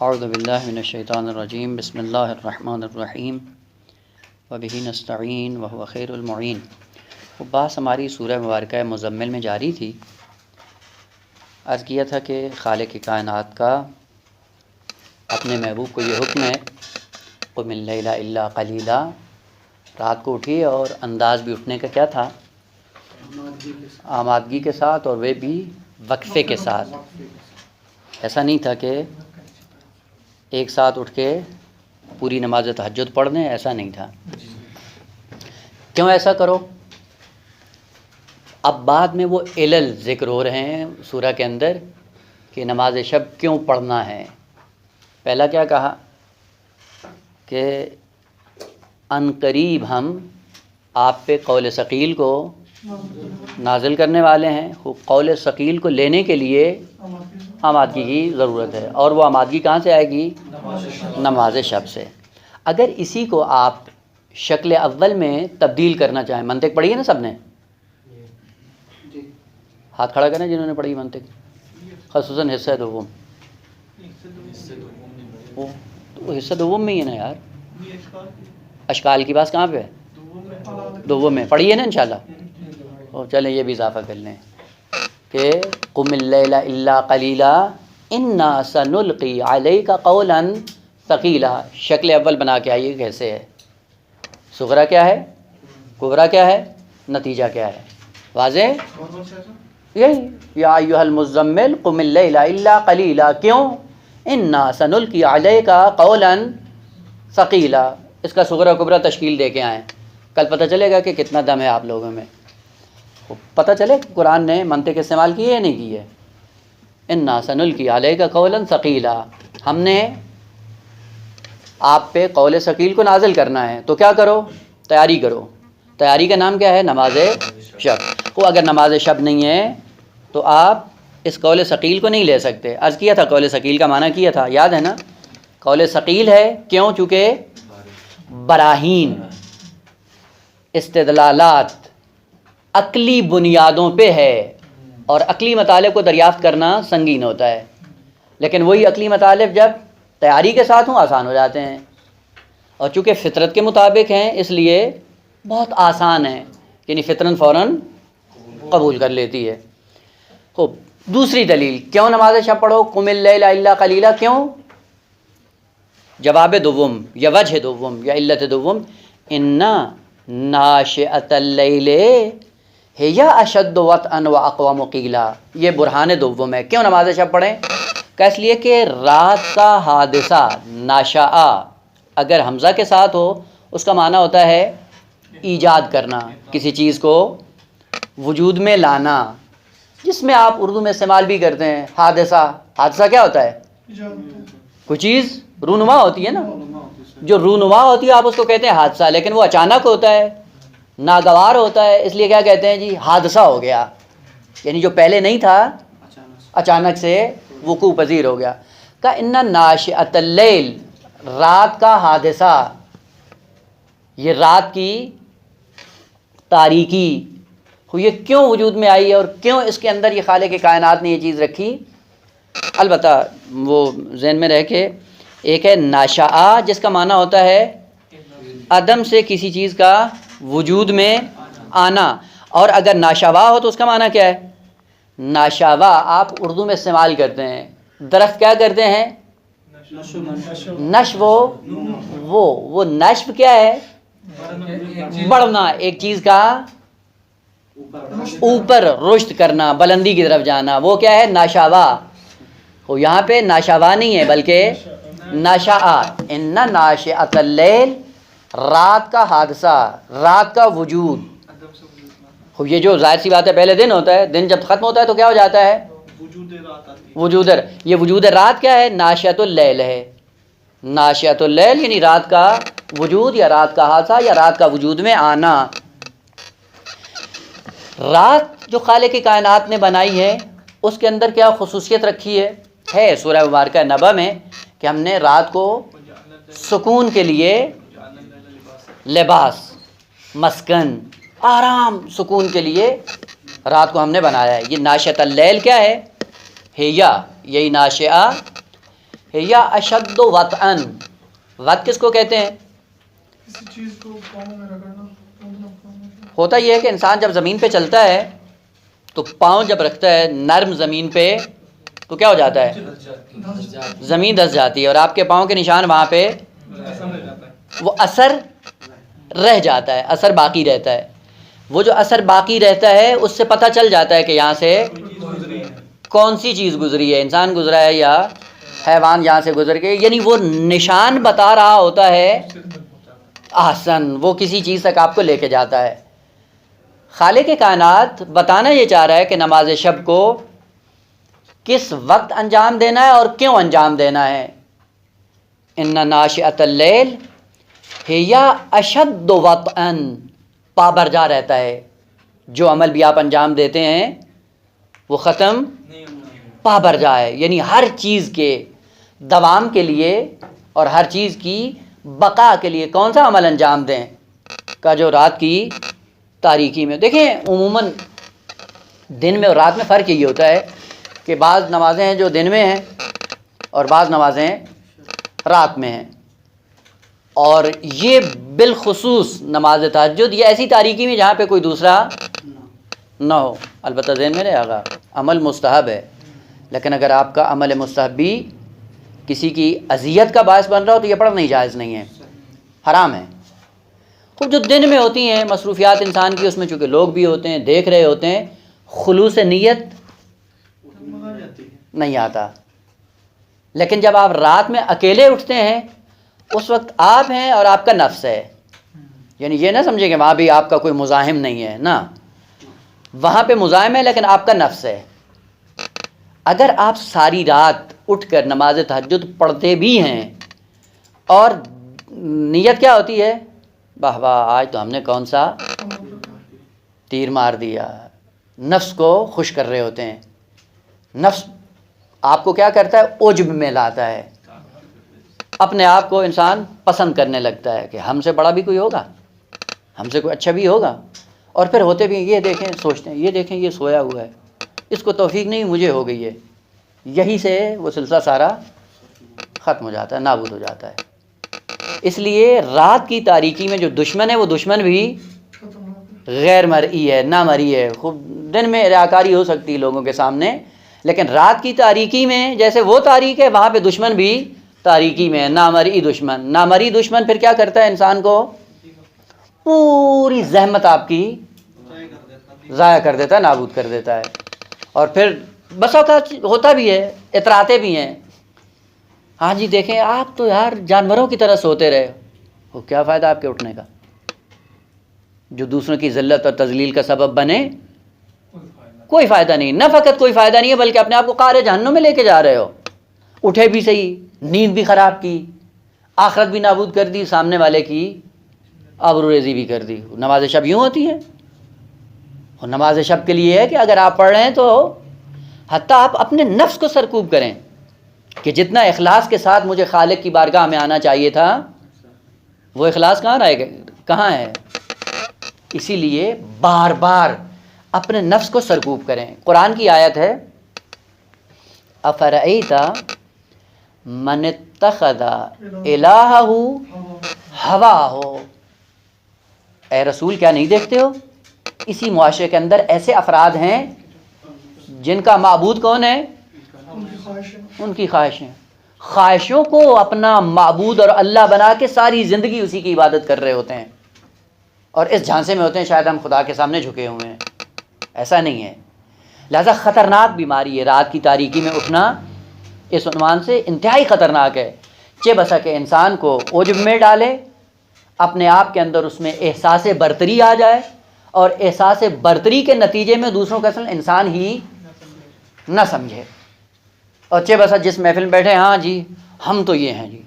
اعوذ باللہ من الشیطان الرجیم بسم اللہ الرحمن الرحیم وبہ نستعین وہو خیر المعین۔ وہ بات ہماری سورہ مبارکہ مزمل میں جاری تھی۔ عرض کیا تھا کہ خالق کائنات کا اپنے محبوب کو یہ حکم ہے قم اللیل الا قلیلا، رات کو اٹھیے، اور انداز بھی اٹھنے کا کیا تھا؟ آمادگی کے ساتھ، اور وہ بھی وقفے کے ساتھ۔ ایسا نہیں تھا کہ ایک ساتھ اٹھ کے پوری نماز تہجد پڑھ دیں، ایسا نہیں تھا۔ کیوں ایسا کرو؟ اب بعد میں وہ علل ذکر ہو رہے ہیں سورہ کے اندر کہ نماز شب کیوں پڑھنا ہے۔ پہلا کیا کہا کہ ان قریب ہم آپ پہ قول ثقیل کو نازل کرنے والے ہیں۔ قول ثقیل کو لینے کے لیے آمادگی کی ضرورت ہے، اور وہ آمادگی کہاں سے آئے گی؟ نماز شب سے۔ اگر اسی کو آپ شکل اول میں تبدیل کرنا چاہیں، منطق پڑھی ہے نا سب نے؟ ہاتھ کھڑا کریں جنہوں نے پڑھی منطق، خصوصاً حصہ دوم۔ وہ حصہ دوم میں ہی ہے نا یار، اشکال کی بات کہاں پہ ہے؟ دوم میں پڑھی ہے نا انشاءاللہ۔ اور چلیں یہ بھی اضافہ کر لیں کہ قم اللیل الا قلیلا انا سنلقی علیک قولا ثقیلا۔ شکل اول بنا کے آئیے کیسے ہے، صغرا کیا ہے، کبرا کیا ہے، نتیجہ کیا ہے، واضح؟ یہی یا ایھا المزمل قم اللیل الا قلیلا، کیوں؟ انا سنلقی علیک قولا ثقیلا۔ اس کا صغرا کبرا تشکیل دے کے آئیں، کل پتہ چلے گا کہ کتنا دم ہے آپ لوگوں میں۔ پتہ چلے کہ قرآن نے منطق استعمال کی ہے یا نہیں کی ہے۔ انا سنلقی علیک قولا ثقیلا، ہم نے آپ پہ قول ثقیل کو نازل کرنا ہے، تو کیا کرو؟ تیاری کرو۔ تیاری کا نام کیا ہے؟ نماز شب۔ وہ اگر نماز شب نہیں ہے تو آپ اس قول ثقیل کو نہیں لے سکتے۔ عرض کیا تھا قول ثقیل کا معنی کیا تھا، یاد ہے نا؟ قول ثقیل ہے کیوں؟ چونکہ براہین، استدلالات عقلی بنیادوں پہ ہے، اور عقلی مطالب کو دریافت کرنا سنگین ہوتا ہے، لیکن وہی عقلی مطالب جب تیاری کے ساتھ ہوں آسان ہو جاتے ہیں، اور چونکہ فطرت کے مطابق ہیں اس لیے بہت آسان ہے، یعنی فطرت فوراً قبول کر لیتی ہے۔ خوب، دوسری دلیل کیوں نماز شب پڑھو؟ قم اللیل الا قلیلا، کیوں؟ جواب دوم یا وجہ دوم یا علت دوم، انا ناشئۃ اللیل ہی اشد وطئا واقوم قیلا۔ یہ برہان دوم ہے کیوں نماز شب پڑھیں؟ کہ اس لیے کہ رات کا حادثہ ناشئہ اگر حمزہ کے ساتھ ہو اس کا معنی ہوتا ہے ایجاد کرنا، کسی چیز کو وجود میں لانا، جس میں آپ اردو میں استعمال بھی کرتے ہیں حادثہ۔ حادثہ کیا ہوتا ہے؟ کوئی چیز رونما ہوتی ہے نا، جو رونما ہوتی ہے آپ اس کو کہتے ہیں حادثہ، لیکن وہ اچانک ہوتا ہے، ناگوار ہوتا ہے، اس لیے کیا کہتے ہیں جی؟ حادثہ ہو گیا، یعنی جو پہلے نہیں تھا اچانک سے وقوع پذیر ہو گیا۔ کہ ان ناشئۃ اللیل، رات کا حادثہ، یہ رات کی تاریکی یہ کیوں وجود میں آئی ہے، اور کیوں اس کے اندر یہ خالق کائنات نے یہ چیز رکھی؟ البتہ وہ ذہن میں رہ کے، ایک ہے ناشئہ جس کا معنی ہوتا ہے عدم سے کسی چیز کا وجود میں آنا، اور اگر ناشوا ہو تو اس کا معنی کیا ہے؟ ناشوا آپ اردو میں استعمال کرتے ہیں، درخت کیا کرتے ہیں؟ نشو، وہ نشو کیا ہے؟ بڑھنا، ایک چیز کا اوپر رشد کرنا، بلندی کی طرف جانا، وہ کیا ہے؟ ناشوا۔ وہ یہاں پہ ناشوا نہیں ہے بلکہ ناشئہ۔ ان ناشئۃ اللیل، رات کا حادثہ، رات کا وجود۔ یہ جو ظاہر سی بات ہے پہلے دن ہوتا ہے، دن جب ختم ہوتا ہے تو کیا ہو جاتا ہے؟ وجود۔ یہ وجود رات کیا ہے؟ ناشئۃ اللیل ہے۔ ناشئۃ اللیل یعنی رات کا وجود، یا رات کا حادثہ، یا رات کا وجود میں آنا۔ رات جو خالق کائنات نے بنائی ہے اس کے اندر کیا خصوصیت رکھی ہے سورہ مبارکہ نبا میں، کہ ہم نے رات کو سکون کے لیے لباس، مسکن، آرام، سکون کے لیے رات کو ہم نے بنایا ہے۔ یہ ناشئۃ اللیل کیا ہے؟ ہیا، یہی ناشئہ یا اشد وطئن، وط کس کو کہتے ہیں؟ کسی چیز کو پاؤں میں رگڑنا. ہوتا یہ ہے کہ انسان جب زمین پہ چلتا ہے تو پاؤں جب رکھتا ہے نرم زمین پہ تو کیا ہو جاتا ہے؟ زمین دھس جاتی ہے، اور آپ کے پاؤں کے نشان وہاں پہ وہ اثر رہ جاتا ہے، اثر باقی رہتا ہے. وہ جو اثر باقی رہتا ہے اس سے پتہ چل جاتا ہے کہ یہاں سے کون سی چیز گزری ہے، انسان گزرا ہے یا حیوان یہاں سے گزر گئے. یعنی وہ نشان بتا رہا ہوتا ہے. احسن، وہ کسی چیز تک آپ کو لے کے جاتا ہے. خالق کائنات بتانا یہ چاہ رہا ہے کہ نماز شب کو کس وقت انجام دینا ہے اور کیوں انجام دینا ہے. ان ناشئۃ اللیل ہی اشد وطئا، پابرجا رہتا ہے. جو عمل بھی آپ انجام دیتے ہیں وہ ختم پابرجا ہے. یعنی ہر چیز کے دوام کے لیے اور ہر چیز کی بقا کے لیے کون سا عمل انجام دیں کا جو رات کی تاریکی میں. دیکھیں عموماً دن میں اور رات میں فرق یہ ہوتا ہے کہ بعض نمازیں ہیں جو دن میں ہیں اور بعض نمازیں رات میں ہیں. اور یہ بالخصوص نماز تہجد یہ ایسی تاریکی میں جہاں پہ کوئی دوسرا نہ ہو. البتہ ذہن میں رہے گا عمل مستحب ہے، لیکن اگر آپ کا عمل مستحب بھی کسی کی اذیت کا باعث بن رہا ہو تو یہ پڑھنا ہی جائز نہیں ہے، حرام ہے. خوب جو دن میں ہوتی ہیں مصروفیات انسان کی، اس میں چونکہ لوگ بھی ہوتے ہیں دیکھ رہے ہوتے ہیں، خلوص نیت نہیں آتا. لیکن جب آپ رات میں اکیلے اٹھتے ہیں اس وقت آپ ہیں اور آپ کا نفس ہے. یعنی یہ نہ سمجھیں کہ وہاں بھی آپ کا کوئی مزاحم نہیں ہے، نہ، وہاں پہ مزاحم ہے لیکن آپ کا نفس ہے. اگر آپ ساری رات اٹھ کر نماز تہجد پڑھتے بھی ہیں اور نیت کیا ہوتی ہے؟ واہ واہ آج تو ہم نے کون سا تیر مار دیا. نفس کو خوش کر رہے ہوتے ہیں. نفس آپ کو کیا کرتا ہے؟ عجب میں لاتا ہے. اپنے آپ کو انسان پسند کرنے لگتا ہے کہ ہم سے بڑا بھی کوئی ہوگا، ہم سے کوئی اچھا بھی ہوگا. اور پھر ہوتے بھی یہ دیکھیں، سوچتے ہیں یہ دیکھیں یہ سویا ہوا ہے، اس کو توفیق نہیں مجھے ہو گئی ہے. یہی سے وہ سلسلہ سارا ختم ہو جاتا ہے، نابود ہو جاتا ہے. اس لیے رات کی تاریکی میں جو دشمن ہے وہ دشمن بھی غیر مرئی ہے، نہ مرئی ہے. خوب دن میں ریاکاری ہو سکتی ہے لوگوں کے سامنے، لیکن رات کی تاریکی میں جیسے وہ تاریک ہے وہاں پہ دشمن بھی تاریکی میں ہے، نامرئی دشمن. نامرئی دشمن پھر کیا کرتا ہے؟ انسان کو پوری زحمت آپ کی ضائع کر دیتا ہے، نابود کر دیتا ہے. اور پھر بس اوقات ہوتا بھی ہے، اتراتے بھی ہیں، ہاں جی دیکھیں آپ تو یار جانوروں کی طرح سوتے رہے. وہ کیا فائدہ آپ کے اٹھنے کا جو دوسروں کی ذلت اور تذلیل کا سبب بنے؟ کوئی فائدہ نہیں. نہ فقط کوئی فائدہ نہیں ہے بلکہ اپنے آپ کو قعر جہنم میں لے کے جا رہے ہو. اٹھے بھی صحیح، نیند بھی خراب کی، آخرت بھی نابود کر دی، سامنے والے کی آبرو ریزی بھی کر دی. نماز شب یوں ہوتی ہے. اور نماز شب کے لیے ہے کہ اگر آپ پڑھ رہے ہیں تو حتیٰ آپ اپنے نفس کو سرکوب کریں کہ جتنا اخلاص کے ساتھ مجھے خالق کی بارگاہ میں آنا چاہیے تھا وہ اخلاص کہاں رہے گا، کہاں ہے. اسی لیے بار بار اپنے نفس کو سرکوب کریں. قرآن کی آیت ہے افرأیت من اتخذ الہہ ہواہ، اے رسول کیا نہیں دیکھتے ہو اسی معاشرے کے اندر ایسے افراد ہیں جن کا معبود کون ہے؟ ان کی خواہشیں. خواہشوں کو اپنا معبود اور اللہ بنا کے ساری زندگی اسی کی عبادت کر رہے ہوتے ہیں، اور اس جھانسے میں ہوتے ہیں شاید ہم خدا کے سامنے جھکے ہوئے ہیں. ایسا نہیں ہے. لہذا خطرناک بیماری ہے رات کی تاریکی میں اٹھنا. اس عنوان سے انتہائی خطرناک ہے. چہ بسا کہ انسان کو عجب میں ڈالے، اپنے آپ کے اندر اس میں احساس برتری آ جائے، اور احساس برتری کے نتیجے میں دوسروں کا اصل انسان ہی نہ سمجھے. اور چہ بسا جس محفل میں بیٹھے ہاں جی ہم تو یہ ہیں جی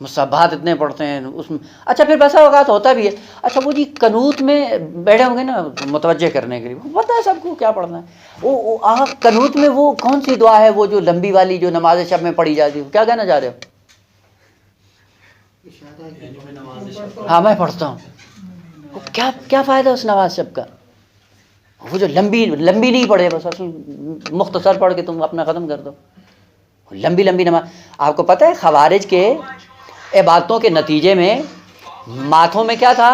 مصحبات اتنے پڑھتے ہیں اس میں. اچھا پھر بسا اوقات ہوتا بھی ہے اچھا وہ جی قنوت میں بیٹھے ہوں گے نا متوجہ کرنے کے لیے، پتہ ہے سب کو کیا پڑھنا ہے. وہ قنوت میں وہ کون سی دعا ہے وہ جو لمبی والی جو نماز شب میں پڑھی جاتی ہے؟ کیا کہنا چاہ رہے ہو؟ ہاں میں پڑھتا ہوں. کیا فائدہ اس نماز شب کا؟ وہ جو لمبی نہیں پڑھے، بس مختصر پڑھ کے تم اپنا ختم کر دو. لمبی لمبی نماز. آپ کو پتہ ہے خوارج کے عبادتوں کے نتیجے میں ماتھوں میں کیا تھا؟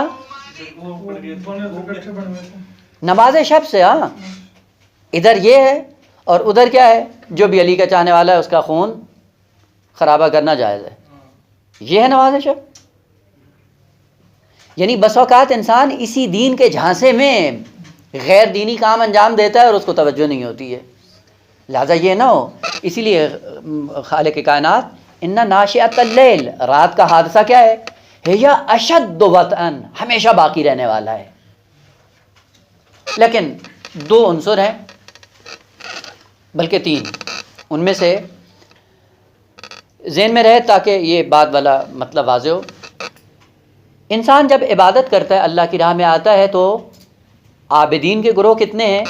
وہ اکٹھے بن گئے تھے. نماز شب سے. ہاں ادھر یہ ہے اور ادھر کیا ہے؟ جو بھی علی کا چاہنے والا ہے اس کا خون خرابہ کرنا جائز ہے. یہ ہے نماز شب. یعنی بس اوقات انسان اسی دین کے جھانسے میں غیر دینی کام انجام دیتا ہے اور اس کو توجہ نہیں ہوتی ہے. لہٰذا یہ نہ ہو. اسی لیے خالق کائنات ان ناشئۃ اللیل، رات کا حادثہ کیا ہے؟ ہیا اشد وطئن، ہمیشہ باقی رہنے والا ہے. لیکن دو عنصر ہیں، بلکہ تین. ان میں سے ذہن میں رہے تاکہ یہ بات والا مطلب واضح ہو. انسان جب عبادت کرتا ہے، اللہ کی راہ میں آتا ہے، تو عابدین کے گروہ کتنے ہیں؟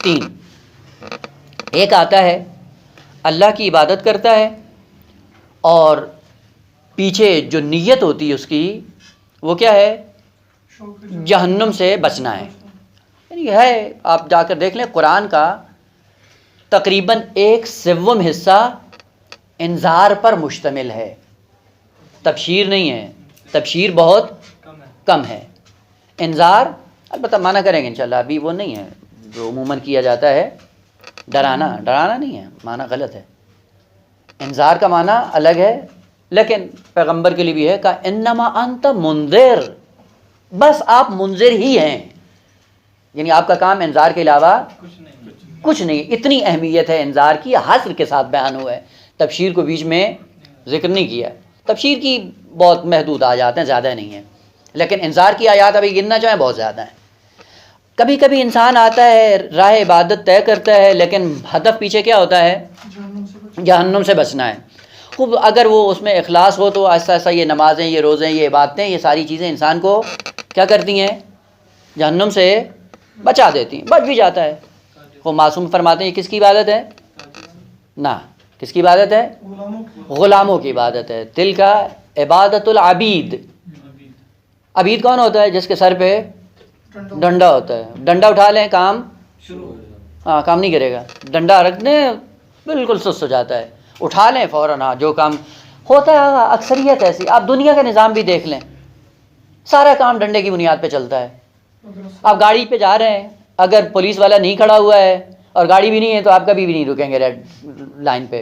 تین. ایک آتا ہے اللہ کی عبادت کرتا ہے اور پیچھے جو نیت ہوتی ہے اس کی وہ کیا ہے؟ جہنم سے بچنا ہے. یعنی ہے، آپ جا کر دیکھ لیں قرآن کا تقریباً 1/7 حصہ انذار پر مشتمل ہے، تبشیر نہیں ہے. تبشیر بہت کم ہے. انذار البتہ معنی کریں گے انشاءاللہ، ابھی وہ نہیں ہے جو عموماً کیا جاتا ہے. ڈرانا نہیں ہے، معنی غلط ہے. انذار کا معنی الگ ہے، لیکن پیغمبر کے لیے بھی ہے کہ انما انت منذر، بس آپ منذر ہی ہیں. یعنی آپ کا کام انذار کے علاوہ کچھ نہیں. اتنی اہمیت ہے انذار کی، حصر کے ساتھ بیان ہوا ہے. تبشیر کو بیچ میں ذکر نہیں کیا. تبشیر کی بہت محدود آیات ہیں، زیادہ نہیں ہیں، لیکن انذار کی آیات ابھی گننا چاہیں بہت زیادہ ہیں. کبھی کبھی انسان آتا ہے، راہ عبادت طے کرتا ہے، لیکن ہدف پیچھے کیا ہوتا ہے؟ جہنم سے بچنا ہے. خوب اگر وہ اس میں اخلاص ہو تو آہستہ آہستہ یہ نمازیں، یہ روزیں، یہ عبادتیں، یہ ساری چیزیں انسان کو کیا کرتی ہیں؟ جہنم سے بچا دیتی ہیں. بچ بھی جاتا ہے. وہ معصوم فرماتے ہیں یہ کس کی عبادت ہے؟ نہ، کس کی عبادت ہے؟ غلاموں کی عبادت ہے. تل کا عبادت العبید. عبید کون ہوتا ہے؟ جس کے سر پہ ڈنڈا ہوتا ہے. ڈنڈا اٹھا لیں کام کام نہیں کرے گا. ڈنڈا رکھ دیں بالکل سست ہو جاتا ہے. اٹھا لیں فوراً جو کام ہوتا ہے. اکثریت ایسی. آپ دنیا کا نظام بھی دیکھ لیں، سارا کام ڈنڈے کی بنیاد پہ چلتا ہے. آپ گاڑی پہ جا رہے ہیں، اگر پولیس والا نہیں کھڑا ہوا ہے اور گاڑی بھی نہیں ہے تو آپ کبھی بھی نہیں رکیں گے ریڈ لائن پہ.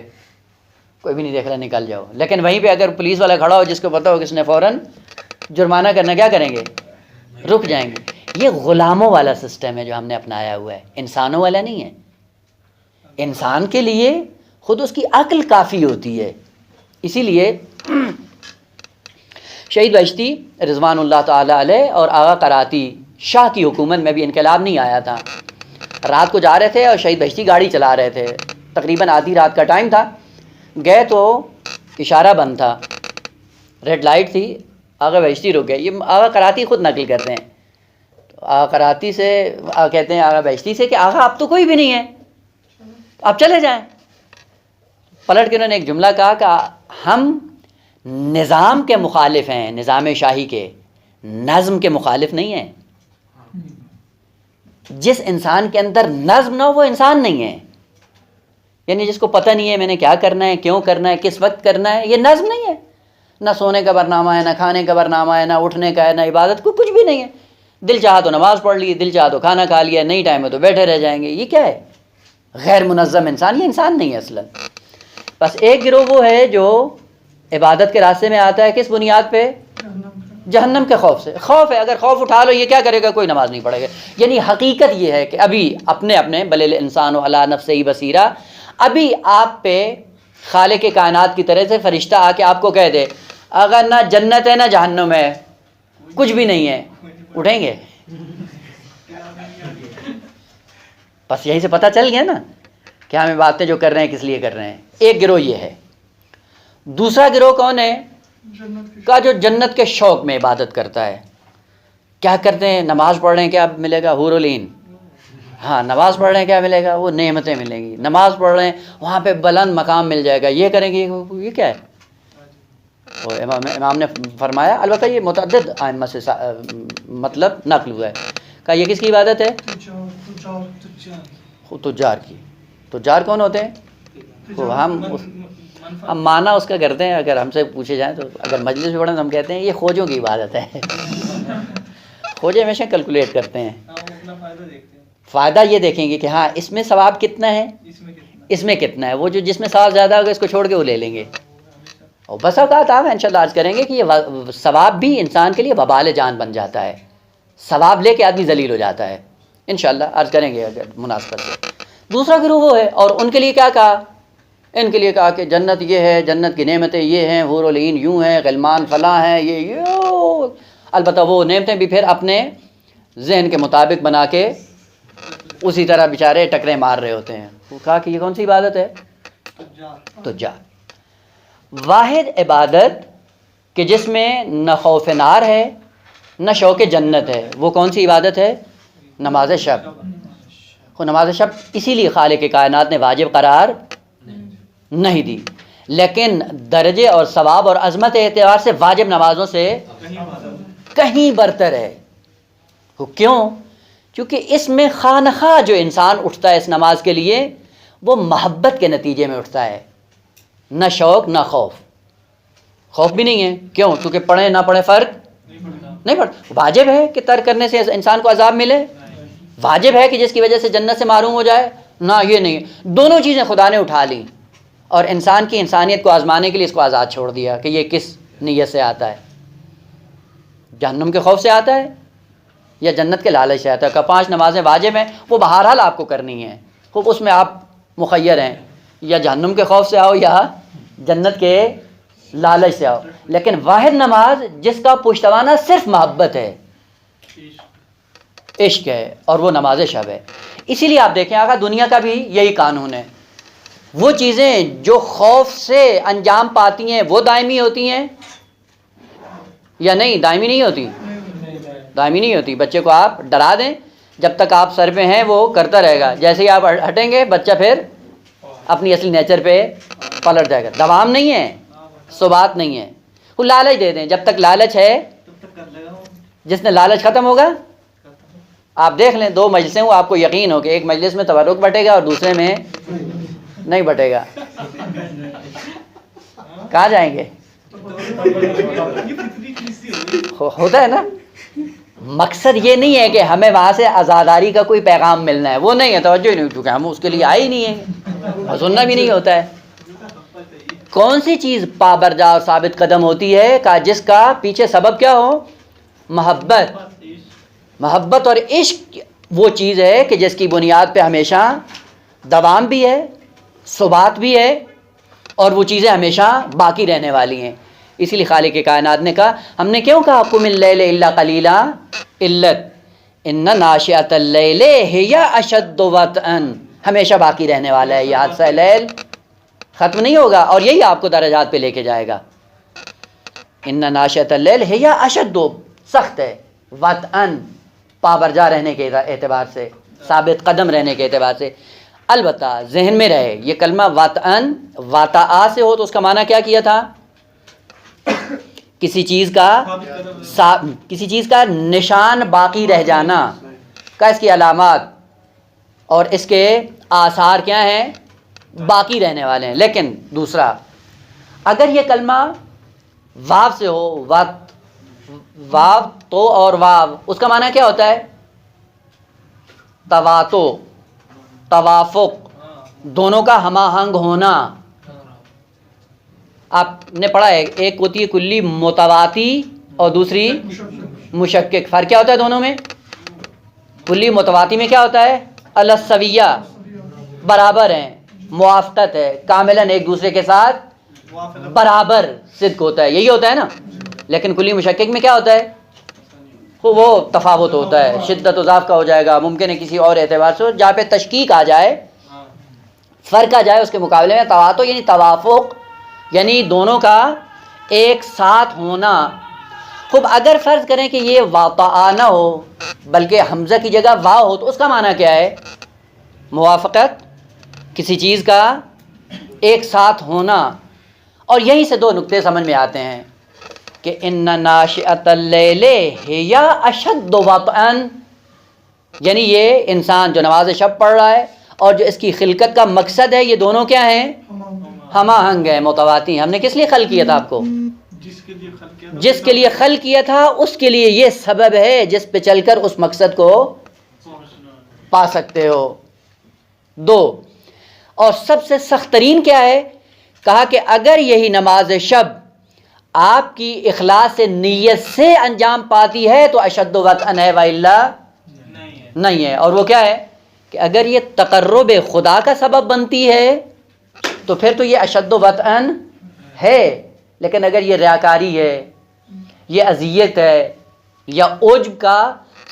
کوئی بھی نہیں دیکھ رہا، نکل جاؤ. لیکن وہیں پہ اگر پولیس والا کھڑا ہو جس کو پتہ ہو کس نے فوراً جرمانہ کرنا، کیا کریں گے؟ رک جائیں گے. یہ غلاموں والا سسٹم ہے جو ہم نے اپنایا ہوا ہے، انسانوں والا نہیں ہے. انسان کے لیے خود اس کی عقل کافی ہوتی ہے. اسی لیے شہید بہشتی رضوان اللہ تعالی علیہ اور آغا قراتی شاہ کی حکومت میں بھی انقلاب نہیں آیا تھا. رات کو جا رہے تھے اور شہید بہشتی گاڑی چلا رہے تھے. تقریباً آدھی رات کا ٹائم تھا. گئے تو اشارہ بند تھا، ریڈ لائٹ تھی. آغا بہشتی رک گئے. یہ آغا قراتی خود نقل کرتے ہیں. آغا قراتی سے کہتے ہیں آغا بہشتی سے کہ آغا اب تو کوئی بھی نہیں ہے، آپ چلے جائیں. پلٹ کے انہوں نے ایک جملہ کہا کہ ہم نظام کے مخالف ہیں، نظام شاہی کے، نظم کے مخالف نہیں ہیں. جس انسان کے اندر نظم نہ ہو وہ انسان نہیں ہے. یعنی جس کو پتہ نہیں ہے میں نے کیا کرنا ہے، کیوں کرنا ہے، کس وقت کرنا ہے، یہ نظم نہیں ہے. نہ سونے کا برنامہ ہے، نہ کھانے کا برنامہ ہے، نہ اٹھنے کا ہے، نہ عبادت کو، کچھ بھی نہیں ہے. دل چاہا تو نماز پڑھ لی، دل چاہا تو کھانا کھا لیا، نہیں ٹائم ہے تو بیٹھے رہ جائیں گے. یہ کیا ہے؟ غیر منظم انسان. یہ انسان نہیں ہے اصلاً. بس ایک گروہ وہ ہے جو عبادت کے راستے میں آتا ہے، کس بنیاد پہ؟ جہنم کے خوف سے. خوف ہے، اگر خوف اٹھا لو یہ کیا کرے گا؟ کوئی نماز نہیں پڑھے گا. یعنی حقیقت یہ ہے کہ ابھی اپنے بل الانسان علی نفسہ بصیرہ، ابھی آپ پہ خالق کائنات کی طرح سے فرشتہ آ کے آپ کو کہہ دے اگر نہ جنت ہے نہ جہنم ہے، کچھ بھی نہیں ہے، اٹھیں گے؟ بس یہی سے پتہ چل گیا نا کہ ہمیں باتیں جو کر رہے ہیں کس لیے کر رہے ہیں. ایک گروہ یہ ہے. دوسرا گروہ کون ہے؟ کا جو جنت کے شوق میں عبادت کرتا ہے. کیا کرتے ہیں؟ نماز پڑھ رہے ہیں، کیا ملے گا؟ حور العین. ہاں نماز پڑھ رہے ہیں، کیا ملے گا؟ وہ نعمتیں ملیں گی. نماز پڑھ رہے ہیں وہاں پہ بلند مقام مل جائے گا. یہ کریں گے، یہ کیا ہے؟ وہ امام نے فرمایا، البتہ یہ متعدد ائمہ سے مطلب نقل ہوا ہے کہ یہ کس کی عبادت ہے؟ تجار کی. تجار کون ہوتے ہیں؟ ہم معنی اس کا کرتے ہیں. اگر ہم سے پوچھے جائیں تو اگر مجلس میں پڑھیں تو ہم کہتے ہیں یہ خوجوں کی عبادت ہے. خوجے ہمیشہ کیلکولیٹ کرتے ہیں, فائدہ یہ دیکھیں گے کہ ہاں اس میں ثواب کتنا ہے, اس میں کتنا ہے. وہ جو جس میں ثواب زیادہ ہوگا اس کو چھوڑ کے وہ لے لیں گے. اور بس اوقات آپ انشاءاللہ عرض کریں گے کہ یہ ثواب بھی انسان کے لیے وبال جان بن جاتا ہے. ثواب لے کے آدمی ذلیل ہو جاتا ہے. انشاءاللہ عرض کریں گے اگر مناسبت سے. دوسرا گروہ وہ ہے, اور ان کے لیے کیا کہا, ان کے لیے کہا کہ جنت یہ ہے, جنت کی نعمتیں یہ ہیں, حور العین یوں ہیں, غلمان فلاں ہیں, یہ البتہ وہ نعمتیں بھی پھر اپنے ذہن کے مطابق بنا کے اسی طرح بیچارے ٹکرے مار رہے ہوتے ہیں. وہ کہا کہ یہ کون سی عبادت ہے, تجار. واحد عبادت کہ جس میں نہ خوف نار ہے نہ شوق جنت ہے, وہ کون سی عبادت ہے, نماز شب. وہ نماز شب اسی لیے خالق کائنات نے واجب قرار نہیں دی, لیکن درجے اور ثواب اور عظمت اعتبار سے واجب نمازوں سے کہیں برتر ہے. وہ کیوں؟ کیونکہ اس میں خواہ نخواہ جو انسان اٹھتا ہے اس نماز کے لیے وہ محبت کے نتیجے میں اٹھتا ہے, نہ شوق نہ خوف. خوف بھی نہیں ہے, کیوں؟ کیونکہ پڑھیں نہ پڑھیں فرق نہیں پڑتا. واجب ہے کہ ترک کرنے سے انسان کو عذاب ملے, واجب ہے کہ جس کی وجہ سے جنت سے محروم ہو جائے, نہ یہ نہیں. دونوں چیزیں خدا نے اٹھا لیں اور انسان کی انسانیت کو آزمانے کے لیے اس کو آزاد چھوڑ دیا کہ یہ کس نیت سے آتا ہے, جہنم کے خوف سے آتا ہے یا جنت کے لالچ سے آتا ہے. کہ 5 نمازیں واجب ہیں, وہ بہرحال آپ کو کرنی ہیں, خوب اس میں آپ مخیر ہیں, یا جہنم کے خوف سے آؤ یا جنت کے لالچ سے آؤ. لیکن واحد نماز جس کا پشتوانہ صرف محبت ہے, عشق ہے, اور وہ نماز شب ہے. اسی لیے آپ دیکھیں آقا دنیا کا بھی یہی قانون ہے, وہ چیزیں جو خوف سے انجام پاتی ہیں وہ دائمی ہوتی ہیں یا نہیں, دائمی نہیں ہوتی, دائمی نہیں ہوتی. بچے کو آپ ڈرا دیں, جب تک آپ سر پہ ہیں وہ کرتا رہے گا, جیسے ہی آپ ہٹیں گے بچہ پھر اپنی اصلی نیچر پہ پلٹ جائے گا. دوام نہیں ہے, ثبات نہیں ہے. وہ لالچ دے دیں, جب تک لالچ ہے, جس نے لالچ ختم ہوگا. آپ دیکھ لیں 2 مجلسیں ہوں, آپ کو یقین ہو کہ ایک مجلس میں تبرک بٹے گا اور دوسرے میں نہیں بٹے گا. کہاں جائیں گے؟ ہوتا ہے نا. مقصد یہ نہیں ہے کہ ہمیں وہاں سے عزاداری کا کوئی پیغام ملنا ہے, وہ نہیں ہے, توجہ نہیں, چونکہ ہم اس کے لیے آئے ہی نہیں ہیں اور سننا بھی نہیں ہوتا ہے. کون سی چیز پابرجا اور ثابت قدم ہوتی ہے کہ جس کا پیچھے سبب کیا ہو, محبت. محبت اور عشق وہ چیز ہے کہ جس کی بنیاد پہ ہمیشہ دوام بھی ہے, ثبات بھی ہے, اور وہ چیزیں ہمیشہ باقی رہنے والی ہیں. اسی لیے خالق کائنات نے کہا, ہم نے کیوں کہا قم اللیل الا قلیلا, علت ان ناشئۃ اللیل ہی اشد وطئا, ہمیشہ باقی رہنے والا ہے یہ حادثہ لیل, ختم نہیں ہوگا, اور یہی آپ کو درجات پہ لے کے جائے گا. ان ناشئۃ اللیل ہی اشد, سخت ہے, وطئا پابرجا رہنے کے اعتبار سے, ثابت قدم رہنے کے اعتبار سے. البتہ ذہن میں رہے یہ کلمہ وطئا واطا سے ہو تو اس کا معنی کیا کیا تھا, کسی چیز کا نشان باقی رہ جانا, کا اس کی علامات اور اس کے آثار کیا ہیں, باقی رہنے والے ہیں. لیکن دوسرا اگر یہ کلمہ واو سے ہو, واو تو اور واو, اس کا معنی کیا ہوتا ہے, تواتو, توافق, دونوں کا ہم آہنگ ہونا. آپ نے پڑھا ہے ایک ہوتی ہے کلی متواتی اور دوسری مشکک, فرق کیا ہوتا ہے دونوں میں؟ کلی متواتی میں کیا ہوتا ہے, السویہ, برابر ہیں, موافقت ہے, کاملاً ایک دوسرے کے ساتھ برابر صدق ہوتا ہے, یہی ہوتا ہے نا. لیکن کلی مشکک میں کیا ہوتا ہے, وہ تفاوت ہوتا ہے, شدت و ضعف کا ہو جائے گا, ممکن ہے کسی اور اعتبار سے جہاں پہ تشکیک آ جائے, فرق آ جائے اس کے مقابلے میں. تواتو یعنی توافق, یعنی دونوں کا ایک ساتھ ہونا. خوب اگر فرض کریں کہ یہ واقعہ نہ ہو بلکہ حمزہ کی جگہ واو ہو تو اس کا معنی کیا ہے, موافقت, کسی چیز کا ایک ساتھ ہونا. اور یہیں سے 2 نقطے سمجھ میں آتے ہیں کہ ان ناشئۃ اللیل ہی اشد وطئا, یعنی یہ انسان جو نماز شب پڑھ رہا ہے اور جو اس کی خلقت کا مقصد ہے, یہ دونوں کیا ہیں, ہم آہنگ ہیں، متواتی ہیں۔ ہم نے کس لیے خلق کیا تھا آپ کو؟ جس کے لیے خلق کیا تھا، جس کے لیے خلق کیا تھا اس کے لیے یہ سبب ہے جس پہ چل کر اس مقصد کو پا سکتے ہو۔ دو، اور سب سے سخت ترین کیا ہے؟ کہا کہ اگر یہی نماز شب آپ کی اخلاص نیت سے انجام پاتی ہے تو اشد وطئن ہے، وإلا نہیں ہے۔ اور وہ کیا ہے کہ اگر یہ تقرب خدا کا سبب بنتی ہے تو پھر تو یہ اشد وطئن ہے، لیکن اگر یہ ریاکاری ہے، یہ اذیت ہے یا عجب کا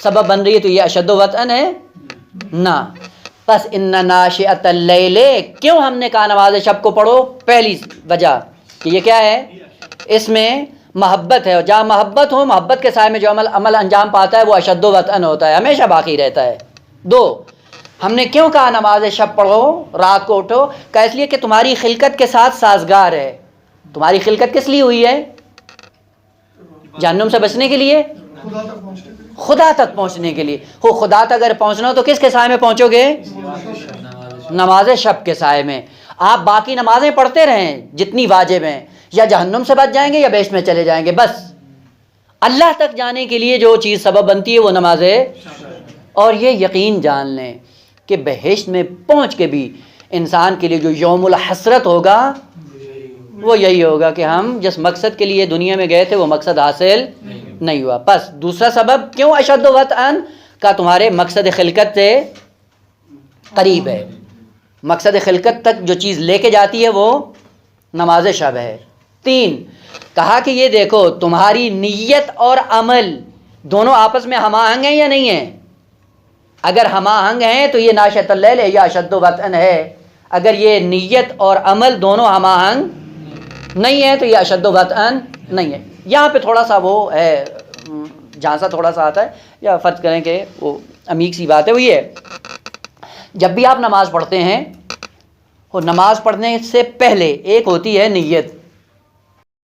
سبب بن رہی ہے تو یہ اشد وطئن ہے نہ۔ بس ان ناشئۃ اللیل، کیوں ہم نے کہا نماز شب کو پڑھو؟ پہلی وجہ کہ یہ کیا ہے، اس میں محبت ہے، اور جہاں محبت ہو، محبت کے سائے میں جو عمل انجام پاتا ہے وہ اشد وطئن ہوتا ہے، ہمیشہ باقی رہتا ہے۔ دو، ہم نے کیوں کہا نماز شب پڑھو، رات کو اٹھو؟ کہ اس لیے کہ تمہاری خلقت کے ساتھ سازگار ہے۔ تمہاری خلقت کس لیے ہوئی ہے؟ جہنم سے بچنے کے لیے، خدا تک پہنچنے کے لیے۔ خدا تک پہنچنے کے لیے۔ ہو خدا تک اگر پہنچنا ہو تو کس کے سائے میں پہنچو گے؟ نماز شب کے سائے میں۔ آپ باقی نمازیں پڑھتے رہیں جتنی واجب ہیں، یا جہنم سے بچ جائیں گے یا بہشت میں چلے جائیں گے۔ بس اللہ تک جانے کے لیے جو چیز سبب بنتی ہے وہ نماز ہے۔ اور یہ یقین جان لیں کہ بہشت میں پہنچ کے بھی انسان کے لیے جو یوم الحسرت ہوگا وہ یہی ہوگا کہ ہم جس مقصد کے لیے دنیا میں گئے تھے وہ مقصد حاصل نہیں ہوا۔ بس دوسرا سبب کیوں اشد وطئن کا، تمہارے مقصد خلقت سے قریب ہے، مقصد خلقت تک جو چیز لے کے جاتی ہے وہ نماز شب ہے۔ تین، کہا کہ یہ دیکھو تمہاری نیت اور عمل دونوں آپس میں ہم آہنگ ہیں یا نہیں ہیں؟ اگر ہم آہنگ ہیں تو یہ ناشئۃ اللیل ہے یا اشد وطئن ہے، اگر یہ نیت اور عمل دونوں ہم آہنگ نہیں ہے تو یہ اشد وطئن نہیں ہے۔ یہاں پہ تھوڑا سا وہ ہے، جھانسا تھوڑا سا آتا ہے، یا فرض کریں کہ وہ عمیق سی بات ہے، وہ یہ ہے جب بھی آپ نماز پڑھتے ہیں، وہ نماز پڑھنے سے پہلے ایک ہوتی ہے نیت،